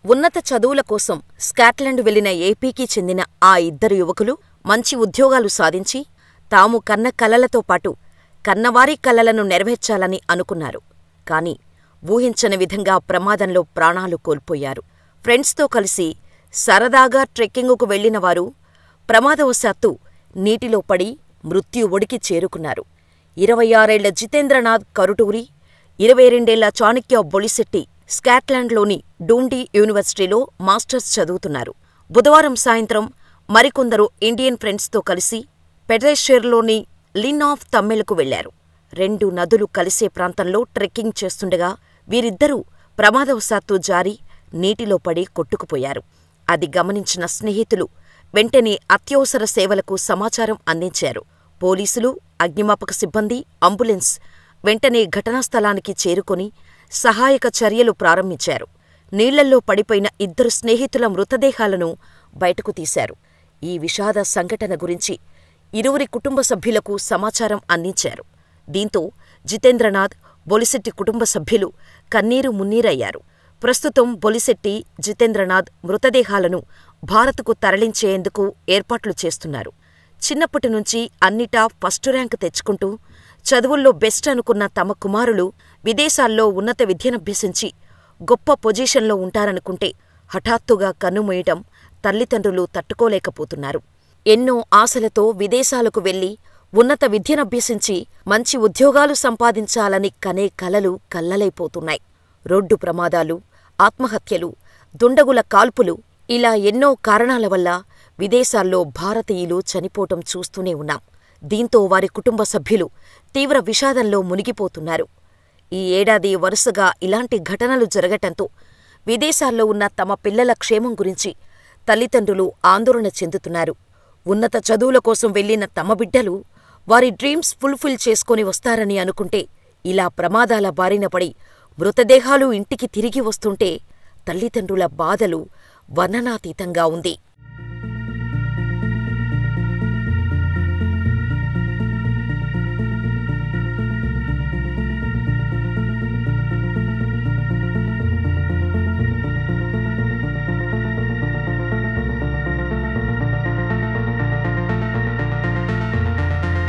ఉన్నత చదువుల కోసం స్కాట్లాండ్ వెళ్లిన ఏపీకి చెందిన ఆ ఇద్దరు యువకులు మంచి ఉద్యోగాలు సాధించి, తాము కన్న కలలతో పాటు కన్నవారి కలలను నెరవేర్చాలని అనుకున్నారు. కాని ఊహించని విధంగా ప్రమాదంలో ప్రాణాలు కోల్పోయారు. ఫ్రెండ్స్తో కలిసి సరదాగా ట్రెక్కింగుకు వెళ్లినవారు ప్రమాదవశాత్తు నీటిలో పడి మృత్యు ఒడికి చేరుకున్నారు. 26 ఏళ్ల జితేంద్రనాథ్ కరుటూరి, 22 ఏళ్ల చాణక్య బొలిశెట్టి స్కాట్లాండ్లోని డూండీ యూనివర్సిటీలో మాస్టర్స్ చదువుతున్నారు. బుధవారం సాయంత్రం మరికొందరు ఇండియన్ ఫ్రెండ్స్తో కలిసి పెడ్రెషెర్లోని లిన్ ఆఫ్ తమ్మెలకు వెళ్లారు. 2 నదులు కలిసే ప్రాంతంలో ట్రెక్కింగ్ చేస్తుండగా వీరిద్దరూ ప్రమాదవశాత్తు జారి నీటిలో పడి కొట్టుకుపోయారు. అది గమనించిన స్నేహితులు వెంటనే అత్యవసర సేవలకు సమాచారం అందించారు. పోలీసులు, అగ్నిమాపక సిబ్బంది, అంబులెన్స్ వెంటనే ఘటనాస్థలానికి చేరుకొని సహాయక చర్యలు ప్రారంభించారు. నీళ్లల్లో పడిపోయిన ఇద్దరు స్నేహితుల మృతదేహాలను బయటకు తీశారు. ఈ విషాద సంఘటన గురించి ఇరువురి కుటుంబ సభ్యులకు సమాచారం అందించారు. దీంతో జితేంద్రనాథ్, బొలిశెట్టి కుటుంబ సభ్యులు కన్నీరు మున్నీరయ్యారు. ప్రస్తుతం బొలిశెట్టి, జితేంద్రనాథ్ మృతదేహాలను భారత్కు తరలించేందుకు ఏర్పాట్లు చేస్తున్నారు. చిన్నప్పటినుంచి అన్నిటా ఫస్ట్ ర్యాంక్ తెచ్చుకుంటూ చదువుల్లో బెస్ట్ అనుకున్న తమ కుమారులు విదేశాల్లో ఉన్నత విద్యనభ్యసించి గొప్ప పొజిషన్లో ఉంటారనుకుంటే హఠాత్తుగా కన్నుమూయటం తల్లిదండ్రులు తట్టుకోలేకపోతున్నారు. ఎన్నో ఆశలతో విదేశాలకు వెళ్లి ఉన్నత విద్యనభ్యసించి మంచి ఉద్యోగాలు సంపాదించాలని కనే కలలు కల్లలైపోతున్నాయి. రోడ్డు ప్రమాదాలు, ఆత్మహత్యలు, దుండగుల కాల్పులు ఇలా ఎన్నో కారణాల వల్ల విదేశాల్లో భారతీయులు చనిపోవటం చూస్తూనే ఉన్నాం. దీంతో వారి కుటుంబ సభ్యులు తీవ్ర విషాదంలో మునిగిపోతున్నారు. ఈ ఏడాది వరుసగా ఇలాంటి ఘటనలు జరగటంతో విదేశాల్లో ఉన్న తమ పిల్లల క్షేమం గురించి తల్లిదండ్రులు ఆందోళన చెందుతున్నారు. ఉన్నత చదువుల కోసం వెళ్లిన తమ బిడ్డలు వారి డ్రీమ్స్ ఫుల్ఫిల్ చేసుకొని వస్తారని అనుకుంటే ఇలా ప్రమాదాల బారిన పడి మృతదేహాలు ఇంటికి తిరిగి వస్తుంటే తల్లిదండ్రుల బాధలు వర్ణనాతీతంగా ఉంది.